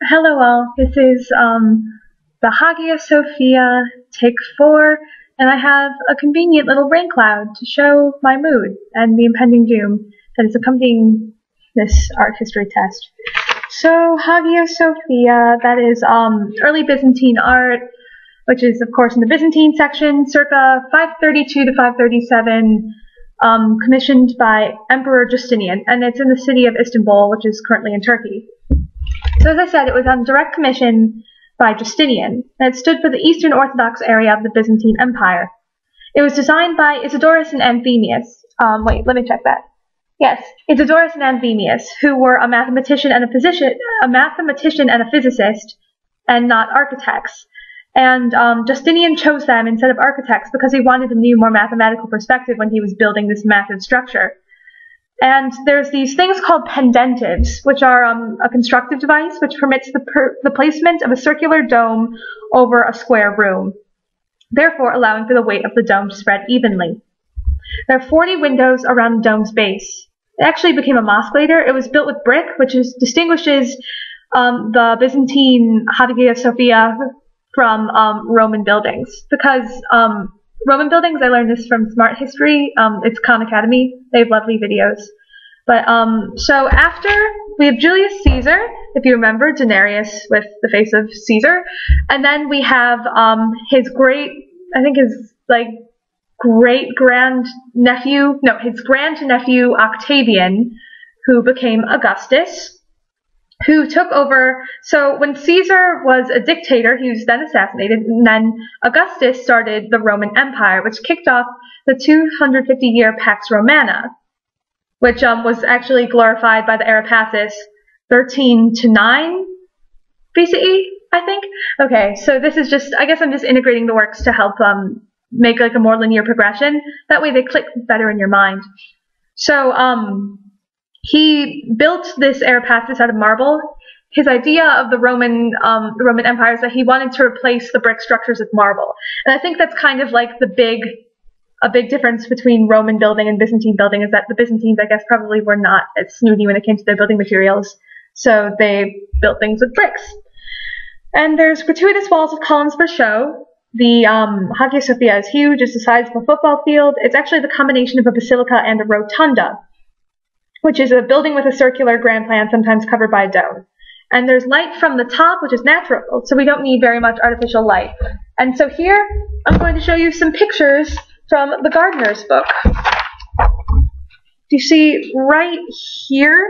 Hello all, this is the Hagia Sophia, take 4, and I have a convenient little rain cloud to show my mood and the impending doom that is accompanying this art history test. So, Hagia Sophia, that is early Byzantine art, which is of course in the Byzantine section, circa 532 to 537, commissioned by Emperor Justinian, and it's in the city of Istanbul, which is currently in Turkey. So as I said, it was on direct commission by Justinian, and it stood for the Eastern Orthodox area of the Byzantine Empire. It was designed by Isidorus and Anthemius. Wait, let me check that. Yes, Isidorus and Anthemius, who were a mathematician and a physicist, and not architects. And Justinian chose them instead of architects because he wanted a new, more mathematical perspective when he was building this massive structure. And there's these things called pendentives, which are a constructive device which permits the placement of a circular dome over a square room, therefore allowing for the weight of the dome to spread evenly. There are 40 windows around the dome's base. It actually became a mosque later. It was built with brick, which distinguishes the Byzantine Hagia Sophia from Roman buildings, because Roman buildings, I learned this from Smart History, it's Khan Academy, they have lovely videos. But so after, we have Julius Caesar, if you remember, Denarius with the face of Caesar, and then we have his grandnephew Octavian, who became Augustus, who took over. So when Caesar was a dictator, he was then assassinated, and then Augustus started the Roman Empire, which kicked off the 250-year Pax Romana, which was actually glorified by the Arapacis 13 to 9 BCE, I think. Okay, so this is just, I guess I'm just integrating the works to help make like a more linear progression. That way they click better in your mind. So, he built this Arapacis out of marble. His idea of the Roman Empire is that he wanted to replace the brick structures with marble. And I think that's kind of like a big difference between Roman building and Byzantine building, is that the Byzantines, I guess, probably were not as snooty when it came to their building materials. So they built things with bricks. And there's gratuitous walls of columns for show. The Hagia Sophia is huge. It's the size of a football field. It's actually the combination of a basilica and a rotunda, which is a building with a circular grand plan, sometimes covered by a dome. And there's light from the top, which is natural, so we don't need very much artificial light. And so here, I'm going to show you some pictures from the gardener's book. Do you see right here?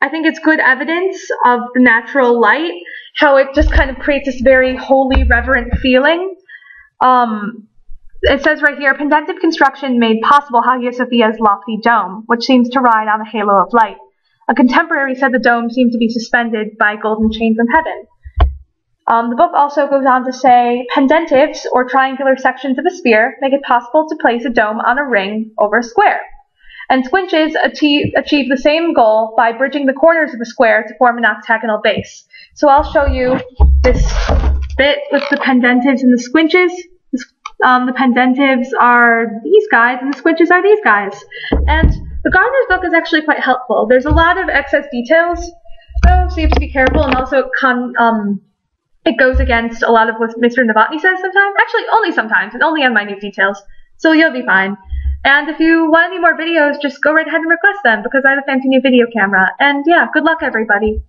I think it's good evidence of the natural light, how it just kind of creates this very holy, reverent feeling. It says right here, pendentive construction made possible Hagia Sophia's lofty dome, which seems to ride on a halo of light. A contemporary said the dome seemed to be suspended by golden chain from heaven. The book also goes on to say, pendentives, or triangular sections of a sphere, make it possible to place a dome on a ring over a square. And squinches achieve the same goal by bridging the corners of a square to form an octagonal base. So I'll show you this bit with the pendentives and the squinches. The pendentives are these guys, and the squinches are these guys. And the gardener's book is actually quite helpful. There's a lot of excess details, though, so you have to be careful, and also it goes against a lot of what Mr. Novotny says sometimes. Actually, only sometimes, and only on minute details, so you'll be fine. And if you want any more videos, just go right ahead and request them, because I have a fancy new video camera. And yeah, good luck, everybody.